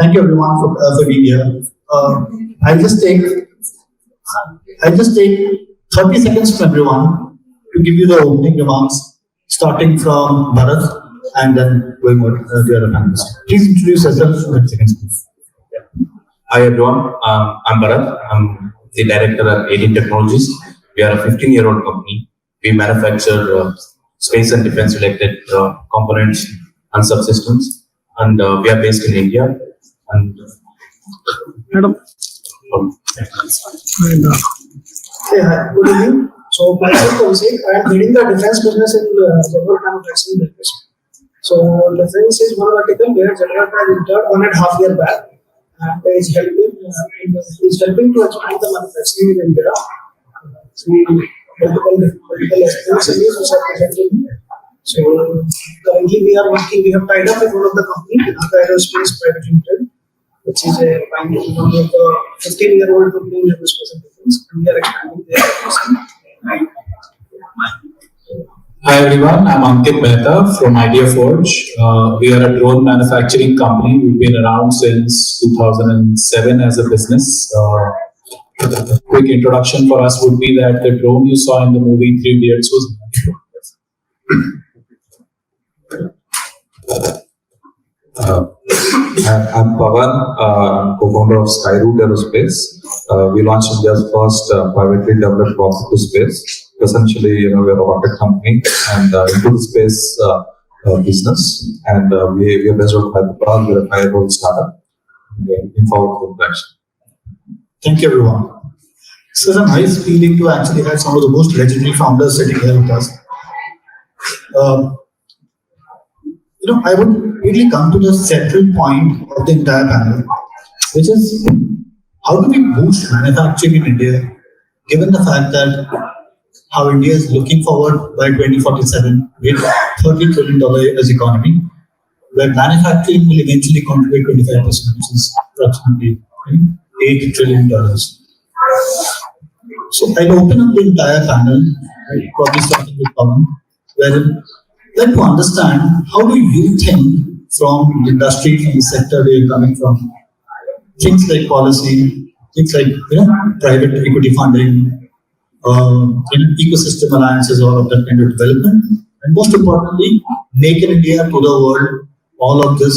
Thank you everyone for being here. I'll just take 30 seconds from everyone to give you the opening remarks, starting from Bharath and then going on to the other panelists. Please introduce yourself for 30 seconds, please. Hi everyone, I'm Bharath. I'm the director at Aidin Technologies. We are a 15-year-old company. We manufacture space and defense related components and subsystems, and we are based in India. And Madam. Hey, hi. Good evening. So, myself Abhishek, I am leading the defense business in Zetwerk manufacturing business. So, defense is one vertical where Zetwerk has entered 1.5 years back and is helping to expand the manufacturing in India through multiple SMEs which are presented here. So, currently we have tied up with one of the companies, Mehta Aerospace Private Limited, which is a 15-year-old company in aerospace and defense, and we are expanding their operation. Hi everyone, I'm Ankit Mehta from Ideaforgetech. We are a drone manufacturing company. We've been around since 2007 as a business. A quick introduction for us would be that the drone you saw in the movie 3 Idiots was I'm Pavan, co-founder of Skyroot Aerospace. We launched India's first privately developed rocket to space. Essentially, we're a rocket company and into the space business. And we are based out of Hyderabad. We're a 5-year-old startup. We're looking forward to the action. Thank you, everyone. This is a nice feeling to actually have some of the most legendary founders sitting here with us. I would really come to the central point of the entire panel, which is how do we boost manufacturing in India, given the fact that how India is looking forward by 2047 with $30 trillion as economy, where manufacturing will eventually contribute 25%, which is approximately $8 trillion. So I'll open up the entire panel, probably starting with Pavan, where I'd like to understand how do you think from the industry, from the sector where you're coming from, things like policy, things like private equity funding, ecosystem alliances, all of that kind of development, and most importantly, make in India to the world, all of this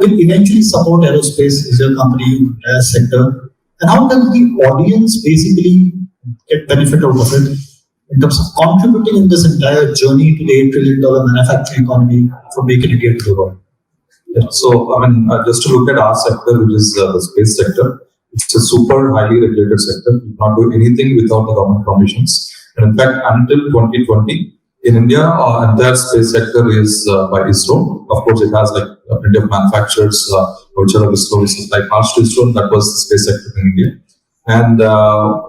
will eventually support aerospace as a company, as a sector, and how can the audience basically get benefit out of it in terms of contributing in this entire journey to the $8 trillion manufacturing economy from making India to the world. Yeah. So, just to look at our sector, which is the space sector, it's a super highly regulated sector. You cannot do anything without the government permissions. And in fact, until 2020, in India, our entire space sector is by ISRO. Of course, it has plenty of manufacturers which are of ISRO, which supply parts to ISRO, and that was the space sector in India. And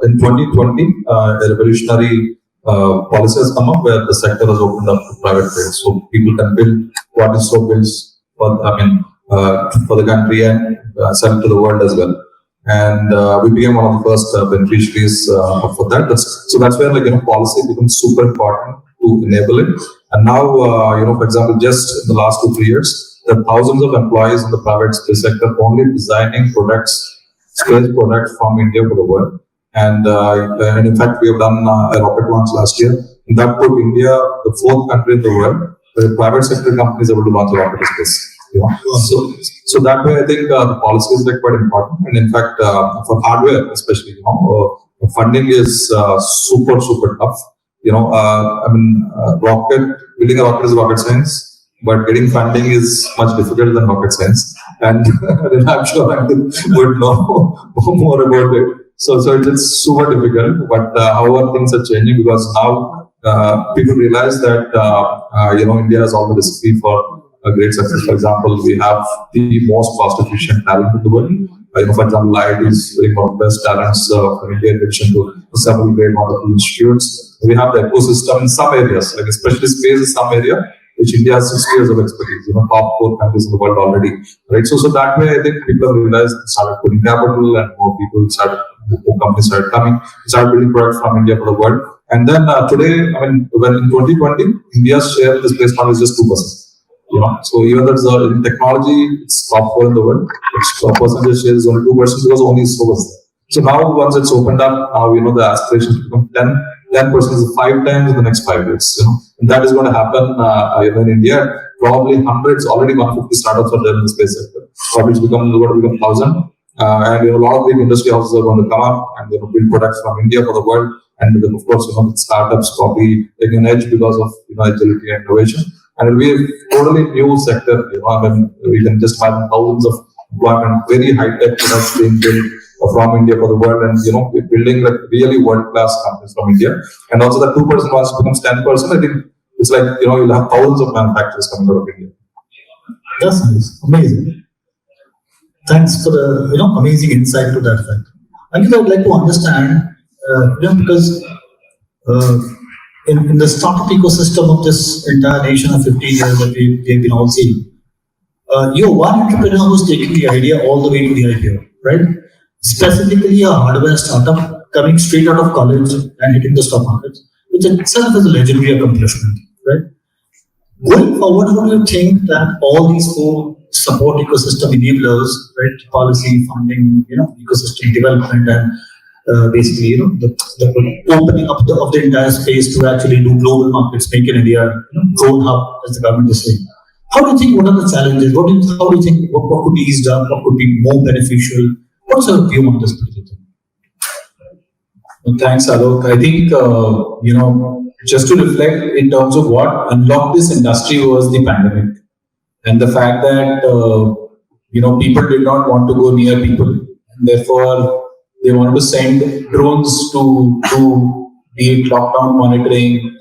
in 2020, a revolutionary policy has come up where the sector has opened up to private players, so people can build what ISRO builds for the country and sell to the world as well. And we became one of the first beneficiaries for that. That's where policy becomes super important to enable it. And now, for example, just in the last 2-3 years, there are thousands of employees in the private space sector only designing space products from India for the world. And in fact, we have done a rocket launch last year. And that put India the 4th country in the world where private sector companies are able to launch a rocket to space. So that way, I think the policy is quite important. And in fact, for hardware, especially, funding is super tough. Building a rocket is rocket science, but getting funding is much difficult than rocket science. And I'm sure Ankit would know more about it. So it's super difficult, but however things are changing because now people realize that India has all the recipe for a great success. For example, we have the most cost-efficient talent in the world. For example, Aidin is one of the best talents from India in addition to several great wonderful institutes. We have the ecosystem in some areas, especially space is some area which India has 60 years of expertise. Top 4 countries in the world already, right? So that way, I think people have realized, started putting capital, and more companies started coming, started building products from India for the world. And then today, when in 2020, India's share in the space market is just 2%. So even that's in technology, it's top 4 in the world. Its percentage share is only 2% because only so was there. So now once it's opened up, now the aspirations become 10% is 5 times in the next 5 years. And that is going to happen in India. Probably hundreds, already 150 startups are there in the space sector. Probably it's going to become 1,000. And a lot of big industry houses are going to come up and build products from India for the world. And then, of course, startups probably taking an edge because of agility and innovation. And it will be a totally new sector. We can just imagine thousands of employment, very high-tech products being built from India for the world, and we're building like really world-class companies from India. And also that 2% once it becomes 10%, I think it's like you'll have thousands of manufacturers coming out of India. That's nice, amazing. Thanks for the amazing insight to that fact. Ankit, I would like to understand, because in the startup ecosystem of this entire nation of 15 years that we've been all seeing, you're one entrepreneur who's taking the idea all the way to the IPO, right? Specifically a hardware startup coming straight out of college and hitting the stock market, which itself is a legendary accomplishment, right? Going forward, how do you think that all these 4 support ecosystem enablers, right, policy, funding, ecosystem development, and basically, the opening up of the entire space to actually do global markets, make in India, drone hub, as the government is saying. How do you think? What are the challenges? How do you think? What could be eased up? What could be more beneficial? What's your view on this particular thing? Well, thanks, Aalok. I think just to reflect in terms of what unlocked this industry was the pandemic, and the fact that people did not want to go near people, and therefore they wanted to send drones to be it lockdown monitoring,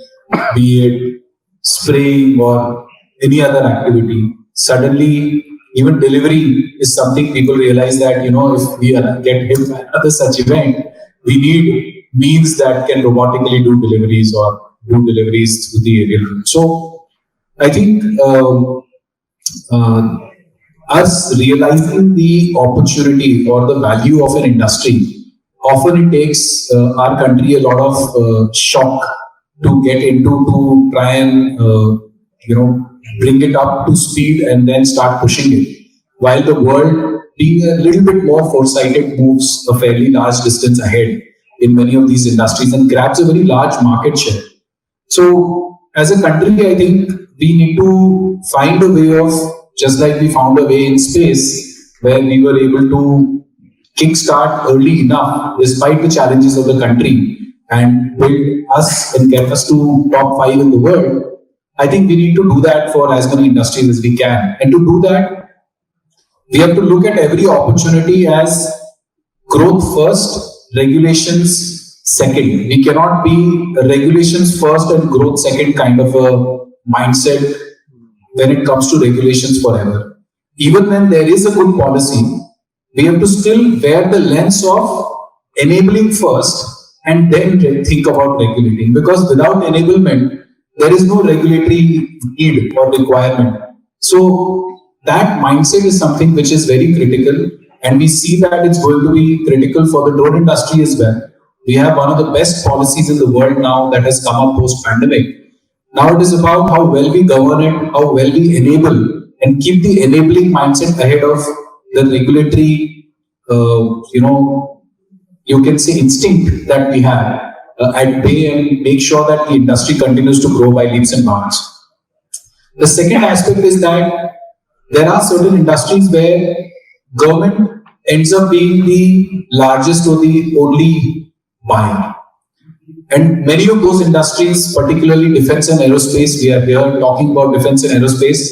be it spraying or any other activity. Suddenly, even delivery is something people realize that if we get hit by another such event, we need means that can robotically do deliveries or do deliveries through the aerial route. So I think us realizing the opportunity or the value of an industry, often it takes our country a lot of shock to get into, to try and bring it up to speed and then start pushing it. While the world, being a little bit more foresighted, moves a fairly large distance ahead in many of these industries and grabs a very large market share. So as a country, I think we need to find a way of, just like we found a way in space, where we were able to kickstart early enough, despite the challenges of the country, and build us and get us to top 5 in the world. I think we need to do that for as many industries as we can. And to do that, we have to look at every opportunity as growth first, regulations second. We cannot be regulations first and growth second kind of a mindset when it comes to regulations forever. Even when there is a good policy, we have to still wear the lens of enabling first and then think about regulating. Because without enablement, there is no regulatory need or requirement. So that mindset is something which is very critical, and we see that it's going to be critical for the drone industry as well. We have one of the best policies in the world now that has come up post-pandemic. Now it is about how well we govern it, how well we enable, and keep the enabling mindset ahead of the regulatory, you can say instinct that we have at bay, and make sure that the industry continues to grow by leaps and bounds. The second aspect is that there are certain industries where government ends up being the largest or the only buyer. And many of those industries, particularly defense and aerospace, we are here talking about defense and aerospace,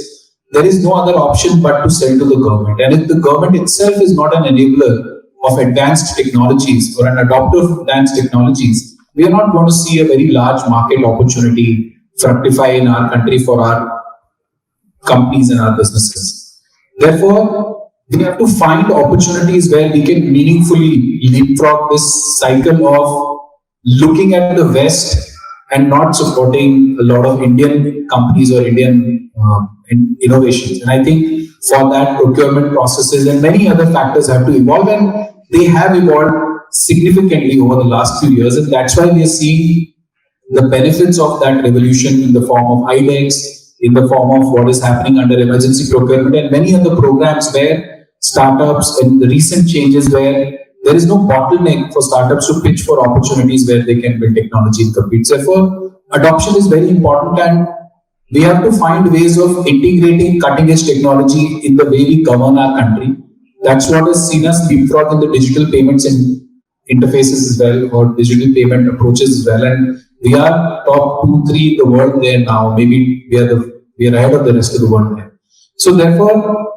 there is no other option but to sell to the government. And if the government itself is not an enabler of advanced technologies or an adopter of advanced technologies, we are not going to see a very large market opportunity fructify in our country for our companies and our businesses. Therefore, we have to find opportunities where we can meaningfully leapfrog this cycle of looking at the West and not supporting a lot of Indian companies or Indian innovations. And I think for that, procurement processes and many other factors have to evolve, and they have evolved significantly over the last few years. And that's why we are seeing the benefits of that revolution in the form of IDEX, in the form of what is happening under emergency procurement and many other programs where startups and the recent changes where there is no bottleneck for startups to pitch for opportunities where they can build technology and compete. Therefore, adoption is very important, and we have to find ways of integrating cutting edge technology in the way we govern our country. That's what has seen us leapfrog in the digital payments and interfaces as well, or digital payment approaches as well. And we are top 2, 3 in the world there now. Maybe we are ahead of the rest of the world there. So therefore,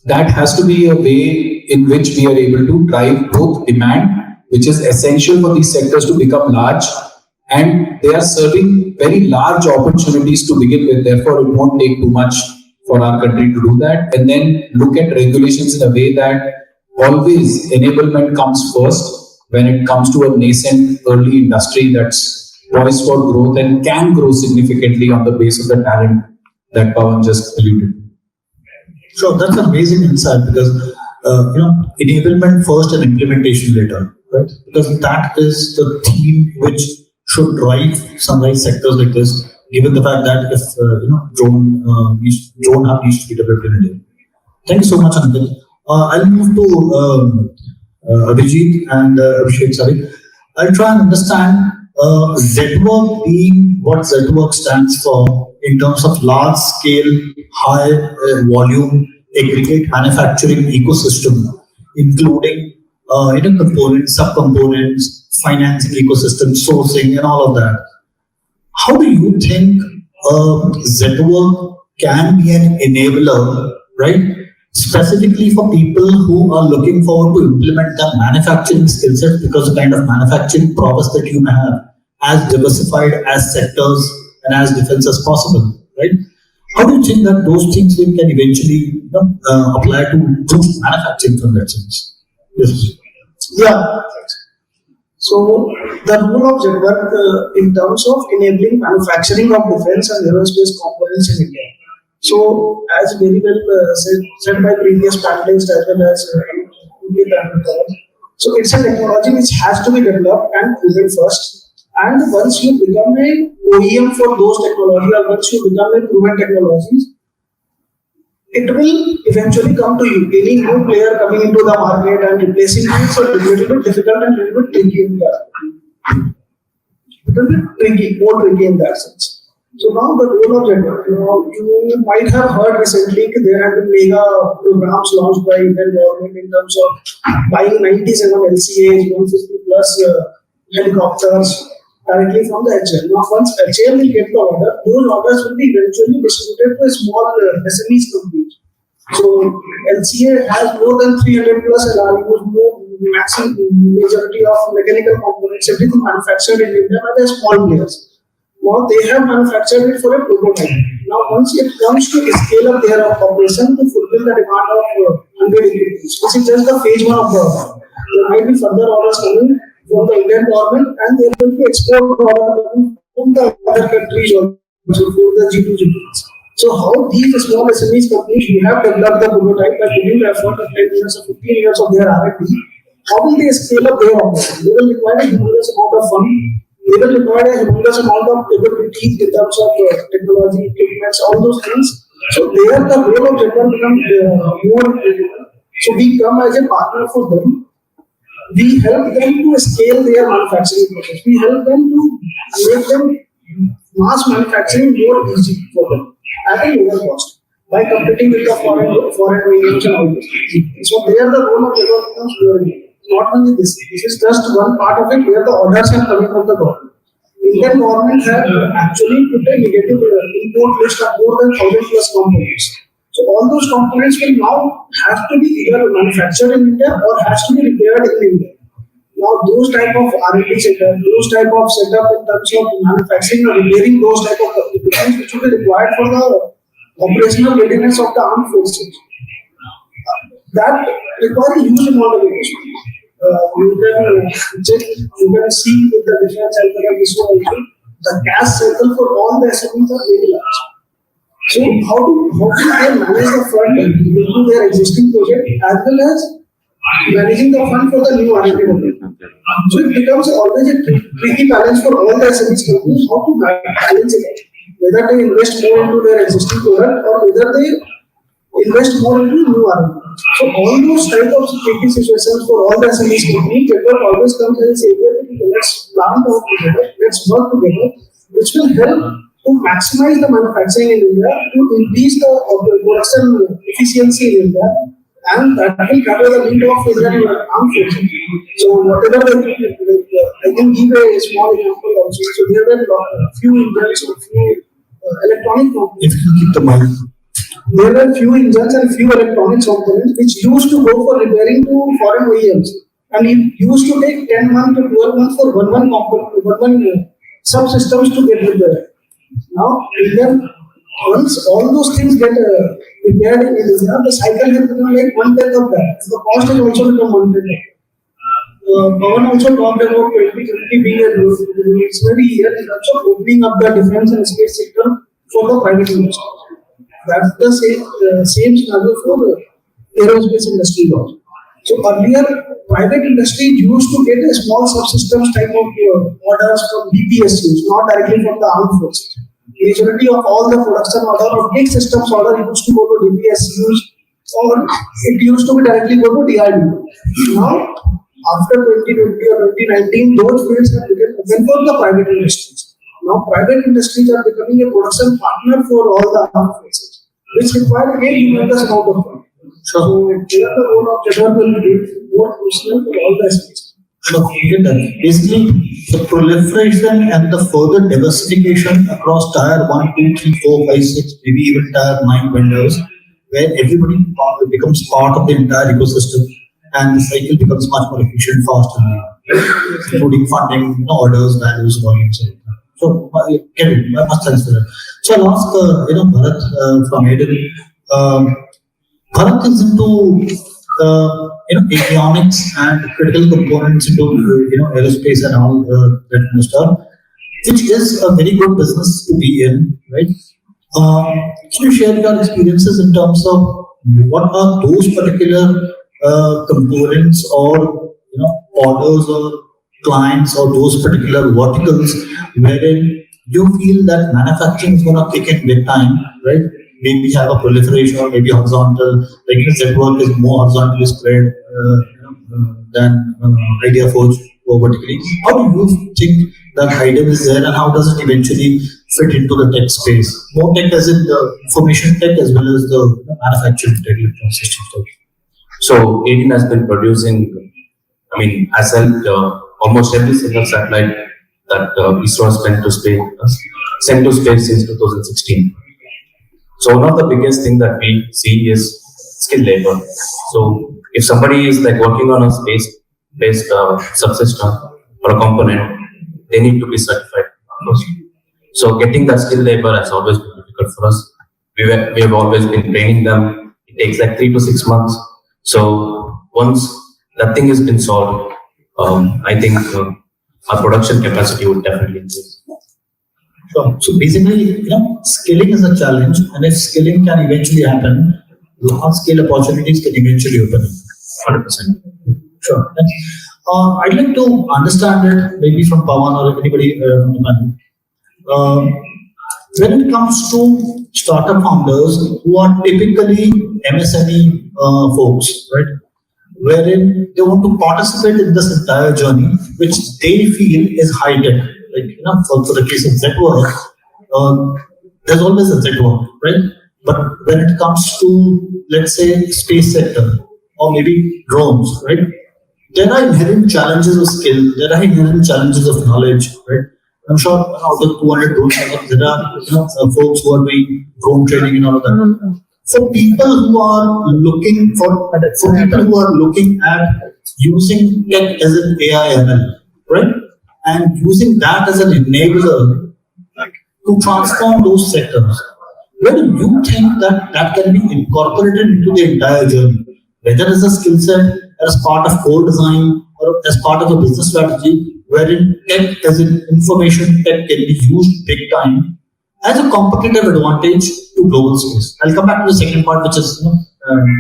that has to be a way in which we are able to drive both demand, which is essential for these sectors to become large, and they are serving very large opportunities to begin with. Therefore, it won't take too much for our country to do that. And then look at regulations in a way that always enablement comes first when it comes to a nascent early industry that's poised for growth and can grow significantly on the base of the talent that Pavan just alluded to. Sure, that's an amazing insight because enablement first and implementation later, right? Because that is the theme which should drive sunrise sectors like this, given the fact that if drone hub needs to be developed in India. Thank you so much, Ankit. I'll move to Abhijit and Abhishek. Sorry, I'll try and understand Zetwerk being what Zetwerk stands for in terms of large scale, high volume, aggregate manufacturing ecosystem, including components, sub-components, financing ecosystem, sourcing, and all of that. How do you think Zetwerk can be an enabler, right? Specifically for people who are looking forward to implement the manufacturing skill set, because the kind of manufacturing prowess that you may have, as diversified as sectors and as defense as possible, right? How do you think that those things can eventually apply to boost manufacturing from that sense? Yes. Yeah. So the role of Zetwerk in terms of enabling manufacturing of defense and aerospace components in India. So as very well said by previous panelists as well as so it's a technology which has to be developed and proven first. And once you become an OEM for those technologies, or once you become a proven technologies, it will eventually come to you. Any new player coming into the market and replacing it is a little bit difficult and a little bit tricky in that. It will be tricky, more tricky in that sense. So now the role of Zetwerk, you might have heard recently there have been mega programs launched by Indian government in terms of buying 97 LCAs, 150 plus helicopters directly from the HAL. Now once HAL will get the order, those orders will be eventually distributed to a small SMEs companies. So LCA has more than 300 plus LRUs, maximum majority of mechanical components, everything manufactured in India by the small players. Now they have manufactured it for a prototype. Now once it comes to scale up their operation to fulfill the demand of 100 units, this is just the phase 1 of the order. There might be further orders coming from the Indian government, and there will be export orders coming from the other countries also for the G2 G2s. So how these small SMEs companies who have developed the prototype by putting the effort of 10 years or 15 years of their R&D, how will they scale up their operation? They will require a humongous amount of funding. They will require a humongous amount of capabilities in terms of technology, equipment, all those things. So there the role of Zetwerk becomes more critical. So we come as a partner for them. We help them to scale their manufacturing process. We help them to make them mass manufacturing more easy for them at a lower cost by competing with the foreign OEMs and all those things. So there the role of Zetwerk becomes very. Not only this is just one part of it where the orders are coming from the government. Indian government have actually put a negative import list of more than 1,000 plus components. So all those components will now have to be either manufactured in India or has to be repaired in India. Now those type of R&D setup, those type of setup in terms of manufacturing or repairing those type of equipment which will be required for the operational readiness of the armed forces. That requires a huge amount of investment. You can check, you can see with the defense and the cash cycle for all the SMEs are very large. So how do they manage the fund into their existing project as well as managing the fund for the new R&D development? So it becomes always a tricky balance for all the SMEs companies how to balance it out. whether they invest more into their existing product or whether they invest more into new R&D. So all those type of tricky situations for all the SMEs companies, Zetwerk always comes and says, let's plan out together, let's work together, which will help to maximize the manufacturing in India, to increase the production efficiency in India, and that will cover the need of Indian armed forces. So whatever I can give a small example also. So there were a few engines or few electronic components. If you keep the mic. There were few engines and few electronic components which used to go for repairing to foreign OEMs, and it used to take 10 months to 12 months for one subsystems to get repaired. Now, once all those things get repaired in India, the cycle has become like 1/10 of that. The cost has also become 1/10. Pavan also talked about 2050 being a revolutionary year in terms of opening up the defense and space sector for the private industry. That's the same scenario for the aerospace industry also. So earlier, private industry used to get a small subsystems type of orders from BPSUs, not directly from the armed forces. Majority of all the production order of big systems order used to go to DPSUs, or it used to be directly go to DRDO. Now, after 2020 or 2019, those fields have become open for the private industries. Now, private industries are becoming a production partner for all the armed forces, which require a humongous amount of money. So, here the role of Zetwerk will be more crucial for all the aspects. So, basically, the proliferation and the further diversification across tier 1, 2, 3, 4, 5, 6, maybe even tier 9 vendors, where everybody becomes part of the entire ecosystem, and the cycle becomes much more efficient, faster, including funding, orders, values, volumes. So, Kevin, much thanks for that. So, I'll ask, Bharath from Aidin. Bharath is into avionics and critical components into aerospace and all that kind of stuff, which is a very good business to be in, right? Can you share your experiences in terms of what are those particular components or orders or clients or those particular verticals wherein you feel that manufacturing is going to kick in big time, right? Maybe have a proliferation or maybe horizontal, like Zetwerk is more horizontally spread than Ideaforgetech or vertically. How do you think that Aidin is there, and how does it eventually fit into the tech space? More tech as in the information tech as well as the manufacturing tech, electronic systems tech. So Aidin has been producing, has helped almost every single satellite that ISRO has sent to space since 2016. So one of the biggest thing that we see is skilled labor. So if somebody is working on a space-based subsystem or a component, they need to be certified first. So getting that skilled labor has always been difficult for us. We have always been training them. It takes 3 to 6 months. So once that thing has been solved, I think our production capacity would definitely increase. Sure. So basically, skilling is a challenge, and if skilling can eventually happen, large-scale opportunities can eventually open. 100%. Sure. I'd like to understand it, maybe from Pavan or anybody from the panel. When it comes to startup founders who are typically MSME folks, right, wherein they want to participate in this entire journey, which they feel is high tech. For the case of Zetwerk, there's always a Zetwerk, right? But when it comes to, let's say, space sector or maybe drones, right? There are inherent challenges of skill. There are inherent challenges of knowledge, right? I'm sure out of 200 drones, there are folks who are doing drone training and all of that. For people who are looking at using tech as an AI ML, right? And using that as an enabler to transform those sectors. Where do you think that can be incorporated into the entire journey? Whether as a skill set, as part of core design, or as part of a business strategy, wherein tech as an information tech can be used big time as a competitive advantage to global space. I'll come back to the second part, which is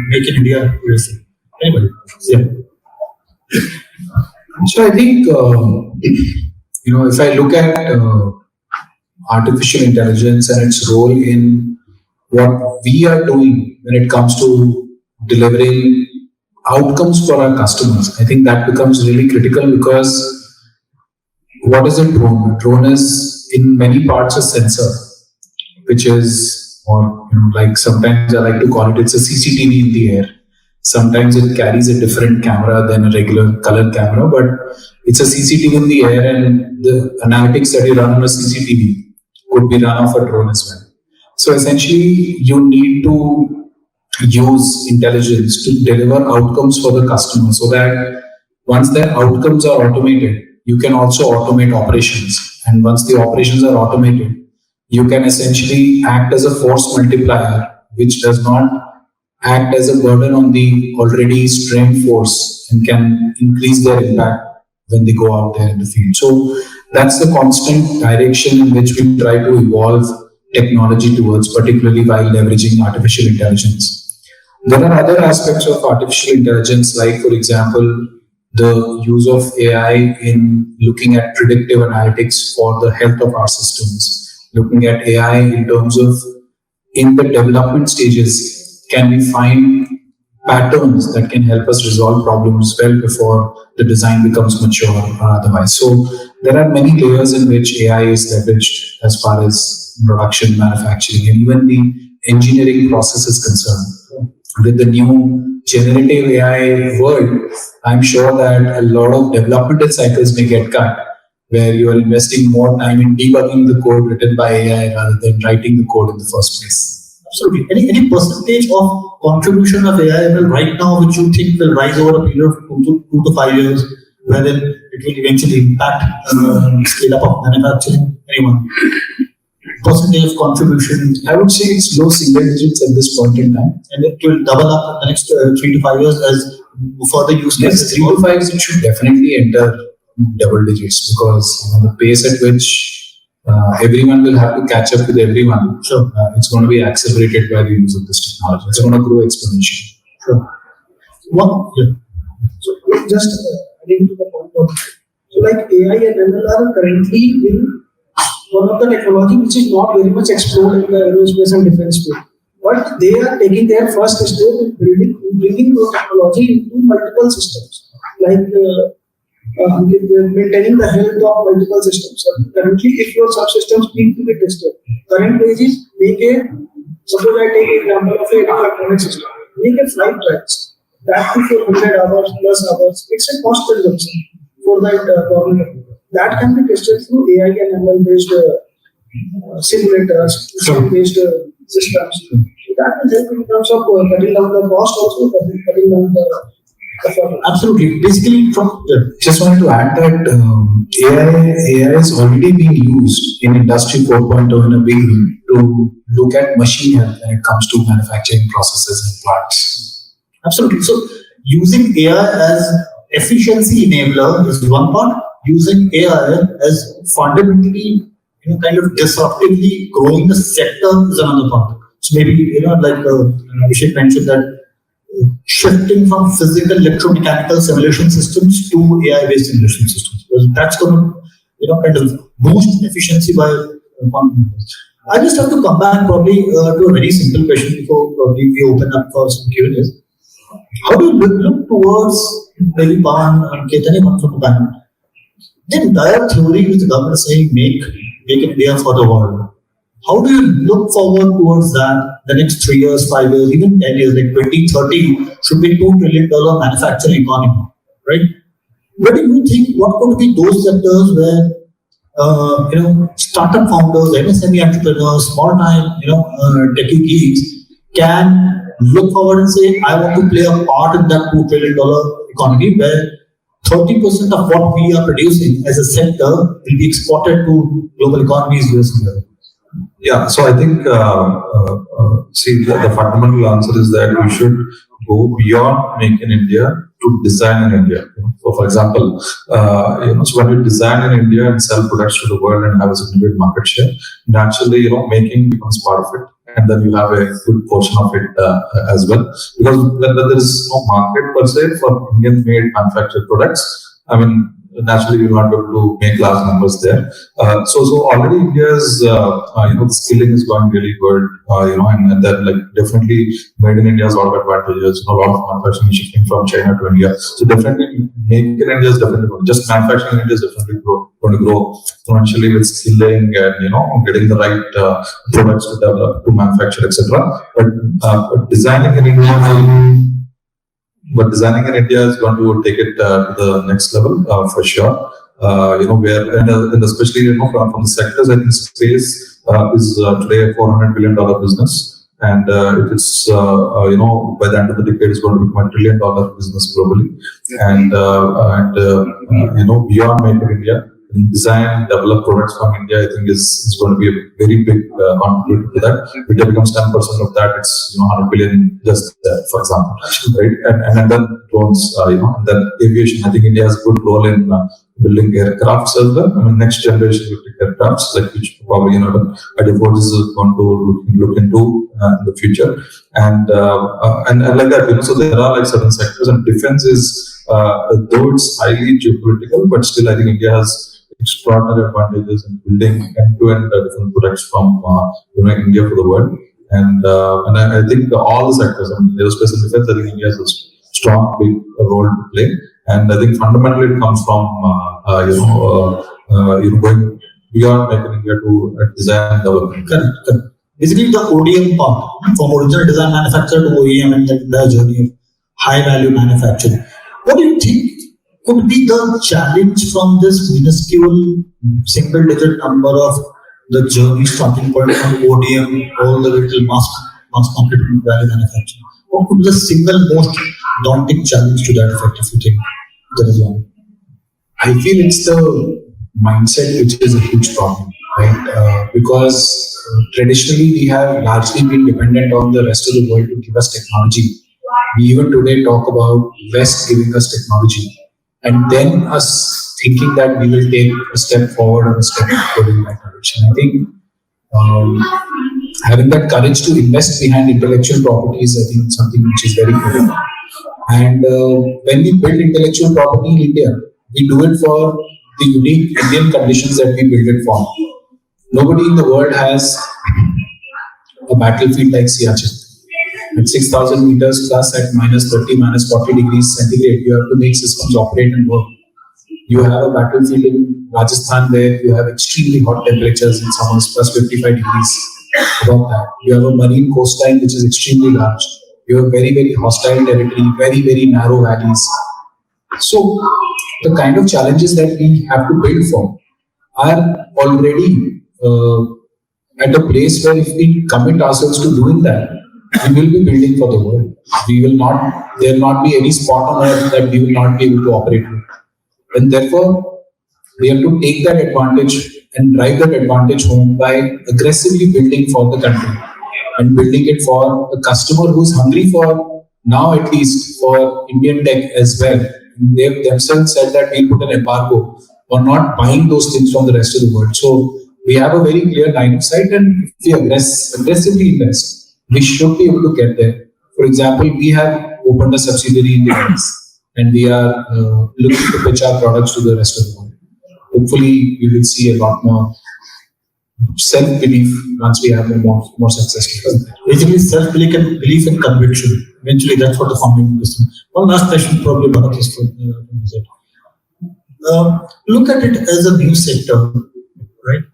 Make in India USA. Anybody? Yeah. So I think, if I look at artificial intelligence and its role in what we are doing when it comes to delivering outcomes for our customers. I think that becomes really critical because what is a drone? A drone is in many parts a sensor, which is, or like sometimes I like to call it, it's a CCTV in the air. Sometimes it carries a different camera than a regular color camera, but it's a CCTV in the air, and the analytics that you run on a CCTV could be run off a drone as well. So essentially, you need to use intelligence to deliver outcomes for the customer so that once their outcomes are automated, you can also automate operations. And once the operations are automated, you can essentially act as a force multiplier, which does not act as a burden on the already strained force and can increase their impact when they go out there in the field. So that's the constant direction in which we try to evolve technology towards, particularly while leveraging artificial intelligence. There are other aspects of artificial intelligence, like, for example, the use of AI in looking at predictive analytics for the health of our systems, looking at AI in terms of in the development stages, can we find patterns that can help us resolve problems well before the design becomes mature or otherwise. So there are many layers in which AI is leveraged as far as production, manufacturing, and even the engineering process is concerned. With the new generative AI world, I'm sure that a lot of developmental cycles may get cut, where you are investing more time in debugging the code written by AI rather than writing the code in the first place. Absolutely. Any percentage of contribution of AI right now which you think will rise over a period of 2 to 5 years, wherein it will eventually impact scale up of manufacturing? Anyone? Percentage of contribution? I would say it's low single digits at this point in time. And it will double up in the next 3 to 5 years as further use cases? Yes, 3 to 5 it should definitely enter double digits, because the pace at which everyone will have to catch up with everyone. Sure. It's going to be accelerated by the use of this technology. It's going to grow exponentially. Sure. Yeah. So just adding to the point of, so like AI and ML are currently in one of the technology which is not very much explored in the aerospace and defense field. But they are taking their first step in bringing those technology into multiple systems. Like maintaining the health of multiple systems. So currently, if your subsystems need to be tested, current ways is suppose I take an example of an electronic system, make a flight tracks, that for 100 hours plus hours, it's a cost consumption for that government. That can be tested through AI and ML based simulators, based systems. So that will help in terms of cutting down the cost, also cutting down the effort. Absolutely. Basically, Just wanted to add that AI is already being used in Industry 4.0 in a big way to look at machine health when it comes to manufacturing processes and plants. Absolutely. So using AI as efficiency enabler is one part. Using AI as fundamentally, kind of disruptively growing the sector is another part. So maybe, like VIshal mentioned that shifting from physical electromechanical simulation systems to AI-based simulation systems. Because that's going to, kind of boost efficiency by fundamentals. I just have to come back probably to a very simple question before probably we open up for some Q&As. How do you look towards maybe Pavan, Ankit, anyone from the panel? The entire theory which the government is saying make India for the world. How do you look forward towards that the next 3 years, 5 years, even 10 years, like 2030 should be $2 trillion manufacturing economy, right? What do you think, what could be those sectors where, startup founders, MSME entrepreneurs, small time, techie geeks can look forward and say, I want to play a part in that $2 trillion economy where 30% of what we are producing as a sector will be exported to global economies, US and Europe. Yeah, so I think, the fundamental answer is that we should go beyond Make in India to design in India. So, for example, so when you design in India and sell products to the world and have a significant market share, naturally, making becomes part of it. And then you have a good portion of it as well. Because when there is no market per se for Indian-made manufactured products, naturally you're not able to make large numbers there. So already India's the skilling is going really good. And then like definitely made in India has a lot of advantages. A lot of manufacturing is shifting from China to India. So definitely make in India is definitely good. Just manufacturing in India is definitely going to grow exponentially with skilling and getting the right products to develop, to manufacture, etc. But designing in India. But designing in India is going to take it to the next level for sure. Where and especially from the sectors, I think space is today a $400 billion business, and it is by the end of the decade it's going to become $1 trillion business globally. And beyond Make in India, design, develop products from India, I think is going to be a very big contributor to that. If it becomes 10% of that, it's 100 billion just there, for example, right? And then drones, and then aviation. I think India has a good role in building aircrafts as well. I mean, next generation electric aircrafts, like which probably Ideaforgetech is going to look into in the future, and like that. So there are like certain sectors, and defense is though it's highly geopolitical, but still I think India has extraordinary advantages in building end-to-end different products from India for the world, and I think all the sectors, aerospace and defense, I think India has a strong big role to play, and I think fundamentally it comes from going beyond Make in India to design development. Correct. Basically, the ODM part from original design manufacturer to OEM and the journey of high value manufacturing. What do you think could be the challenge from this minuscule single digit number of the journey starting point from ODM all the way to mass market value manufacturing? What could be the single most daunting challenge to that effect, if you think there is one? I feel it's the mindset which is a huge problem, right? Because traditionally we have largely been dependent on the rest of the world to give us technology. We even today talk about West giving us technology, and then us thinking that we will take a step forward or a step backward in that direction. I think having that courage to invest behind intellectual property is, I think, something which is very critical. And when we build intellectual property in India, we do it for the unique Indian conditions that we build it for. Nobody in the world has a battlefield like Siachen. At 6,000 meters plus at minus 30, minus 40 degrees centigrade, you have to make systems operate and work. You have a battlefield in Rajasthan where you have extremely hot temperatures in summers, plus 55 degrees above that. You have a marine coastline which is extremely large. You have very, very hostile territory, very, very narrow valleys. So the kind of challenges that we have to build for are already at a place where if we commit ourselves to doing that, we will be building for the world. There will not be any spot on earth that we will not be able to operate with. And therefore, we have to take that advantage and drive that advantage home by aggressively building for the country and building it for a customer who is hungry for, now at least, for Indian tech as well. They themselves said that we'll put an embargo on not buying those things from the rest of the world. So we have a very clear line of sight, and if we aggressively invest, we should be able to get there. For example, we have opened a subsidiary in the US, and we are looking to pitch our products to the rest of the world. Hopefully, we will see a lot more self-belief once we have more successful. Basically, self-belief and conviction. Eventually, that's what the founding system. One last question, probably Bharath is for look at it as a new sector, right?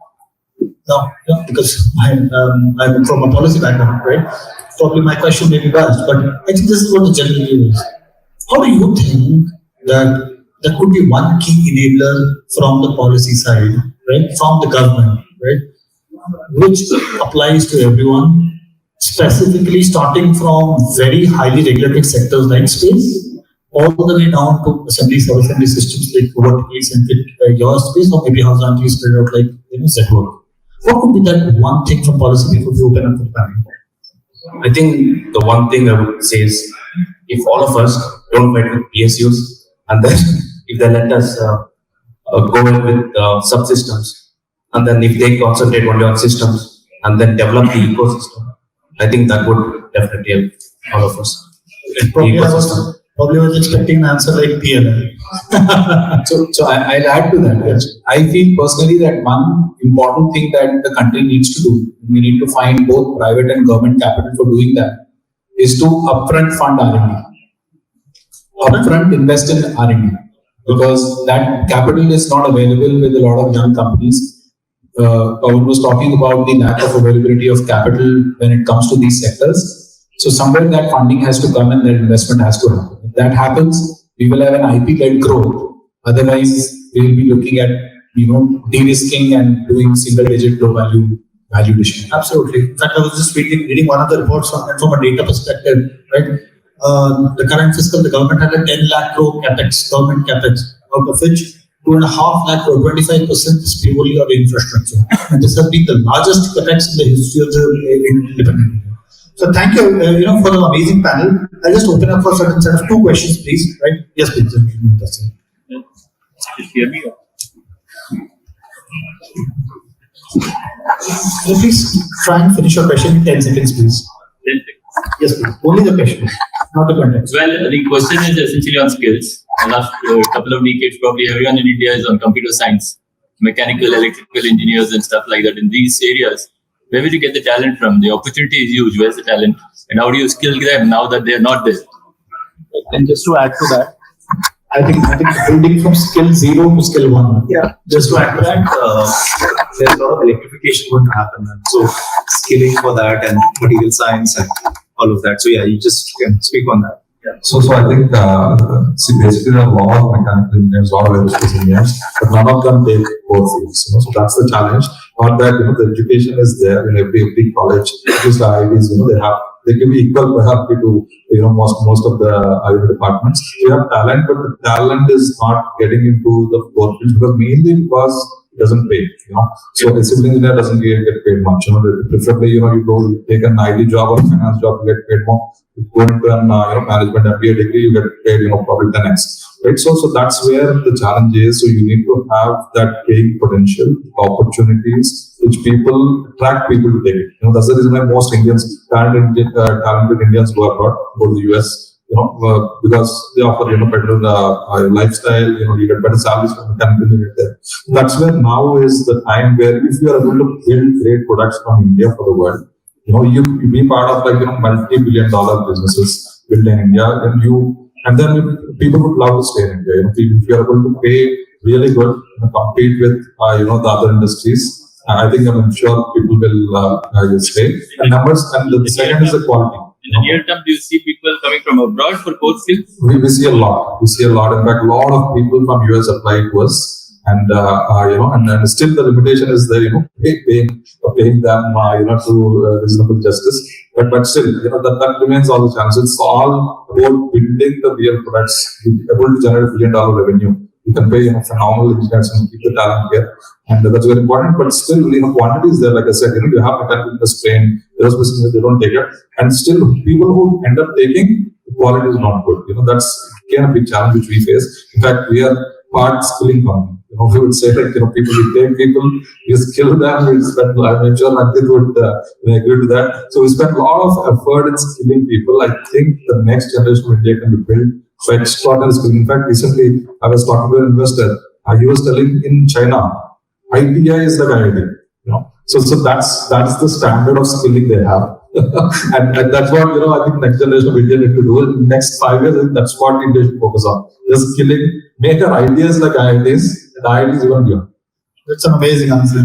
Now, because I'm from a policy background, right? Probably my question may be biased, but I think this is what the general view is. How do you think that there could be one key enabler from the policy side, right, from the government, right, which applies to everyone, specifically starting from very highly regulated sectors like space, all the way down to assembly systems like vertically centric your space, or maybe horizontally spread out like Zetwerk. What could be that one thing from policy before we open up for the panel? I think the one thing I would say is, if all of us don't fight with PSUs, and then if they let us go in with subsystems, and then if they concentrate only on systems and then develop the ecosystem, I think that would definitely help all of us. Probably I was expecting an answer like PLI. So I'll add to that. Yes. I feel personally that one important thing that the country needs to do, we need to find both private and government capital for doing that, is to upfront fund R&D. Upfront invest in R&D, because that capital is not available with a lot of young companies. Pavan was talking about the lack of availability of capital when it comes to these sectors. So somewhere that funding has to come and that investment has to happen. If that happens, we will have an IP-led growth. Otherwise, we will be looking at de-risking and doing single-digit low-value addition. Absolutely. In fact, I was just reading one of the reports from a data perspective, right? The current fiscal, the government had a 10 lakh crore capex, government capex, out of which 2.5 lakh crore, 25% is purely on infrastructure. And this has been the largest capex in the history of the independent India. So thank you, for the amazing panel. I'll just open up for a certain set of 2 questions, please. Right? Yes, please. Just hear me. Please try and finish your question in 10 seconds, please. 10 seconds. Yes, please. Only the question, not the context. Well, the question is essentially on skills. The last couple of decades, probably everyone in India is on computer science, mechanical, electrical engineers and stuff like that. In these areas, where will you get the talent from? The opportunity is huge. Where's the talent? And how do you skill them now that they're not there? And just to add to that, I think building from skill 0 to skill 1. Yeah. Just to add to that, there's a lot of electrification going to happen, and so skilling for that and material science and all of that. So yeah, you just can speak on that. Yeah. So I think, basically there are a lot of mechanical engineers, a lot of aerospace engineers, but none of them take core fields. So that's the challenge. Not that, the education is there in every college, at least the IITs, they can be equal perhaps to, most of the departments. You have talent, but the talent is not getting into the core fields mainly because it doesn't pay, So a civil engineer doesn't get paid much, Preferably, you go take an IT job or finance job, you get paid more. You go into an, management MBA degree, you get paid, probably 10x, right? So that's where the challenge is. So you need to have that paying potential, opportunities, which attract people to take it. That's the reason why most talented Indians go abroad, go to the US, because they offer, better lifestyle, you get better salaries from the company there. That's where now is the time where if you are able to build great products from India for the world, you be part of multi-billion-dollar businesses built in India, and then people would love to stay in India. If you are able to pay really good, compete with the other industries, I think I'm sure people will stay. And numbers, and the second is the quality. In the near term, do you see people coming from abroad for core skills? We see a lot. In fact, a lot of people from US apply to us. And and still the limitation is there, paying them, to reasonable justice. But still, that remains all the challenge. It's all about building the real products, able to generate $1 billion revenue. You can pay, phenomenal engineers and keep the talent here, and that's very important. But still, quantity is there. Like I said, you have mechanical Spain, aerospace engineers, they don't take it, and still people who end up taking, the quality is not good. That's again a big challenge which we face. In fact, we are part skilling company. We would say people, we take people, we skill them, we spend, I'm sure Ankit would agree to that. So we spend a lot of effort in skilling people. I think the next generation of India can be built for extraordinary skilling. In fact, recently I was talking to an investor, he was telling in China, ITI is like IIT, So that's the standard of skilling they have. and that's what, I think next generation of India need to do. In the next 5 years, that's what India should focus on. Just skilling, make our ideas like IITs, and IITs even beyond. That's an amazing answer.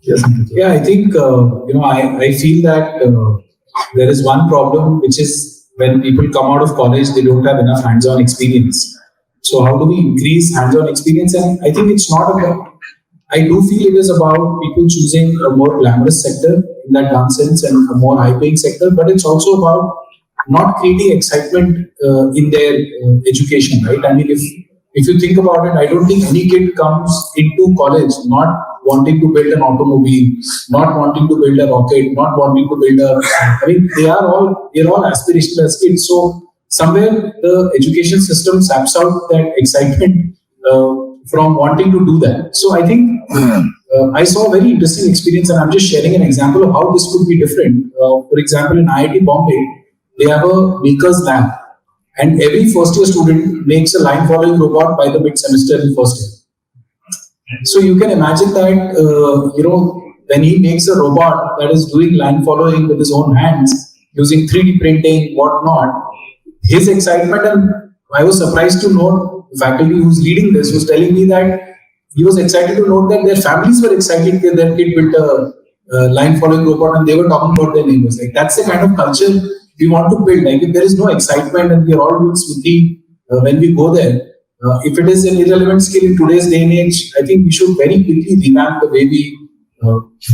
Yes. Yeah, I think, I feel that there is one problem, which is when people come out of college, they don't have enough hands-on experience. So how do we increase hands-on experience? And I think it's not about, I do feel it is about people choosing a more glamorous sector in that one sense and a more high-paying sector, but it's also about not creating excitement in their education, right? I mean, if you think about it, I don't think any kid comes into college not wanting to build an automobile, not wanting to build a rocket, not wanting to build they're all aspirational as kids. So somewhere the education system saps out that excitement from wanting to do that. So I think I saw a very interesting experience, and I'm just sharing an example of how this could be different. For example, in IIT Bombay, they have a maker's lab, and every first year student makes a line following robot by the mid semester in first year. So you can imagine that when he makes a robot that is doing line following with his own hands, using 3D printing, whatnot, his excitement, and I was surprised to note the faculty who's leading this was telling me that he was excited to note that their families were excited that their kid built a line following robot and they were talking about their neighbors. Like, that's the kind of culture we want to build. Like, if there is no excitement and we are all doing Smriti when we go there, if it is an irrelevant skill in today's day and age, I think we should very quickly revamp the way we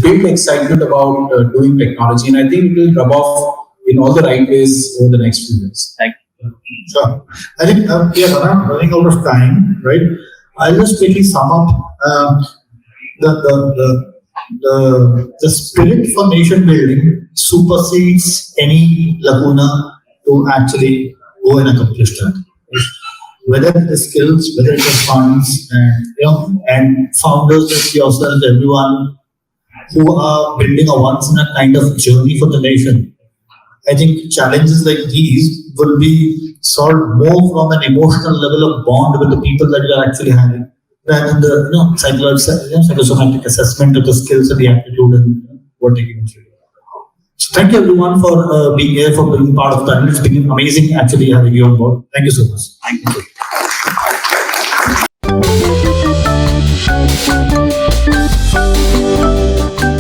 build excitement about doing technology, and I think it will rub off in all the right ways over the next few years. Thank you. Sure. I think we are running out of time, right? I'll just quickly sum up the spirit for nation building supersedes any lacuna to actually go and accomplish that. Whether it is skills, whether it is funds, and founders like yourself, everyone who are building a once in a kind of journey for the nation. I think challenges like these will be solved more from an emotional level of bond with the people that you are actually having, rather than the psychosomatic assessment of the skills and the aptitude and what they can do. So thank you everyone for being here, for being part of that. It's been amazing actually having you on board. Thank you so much. Thank you.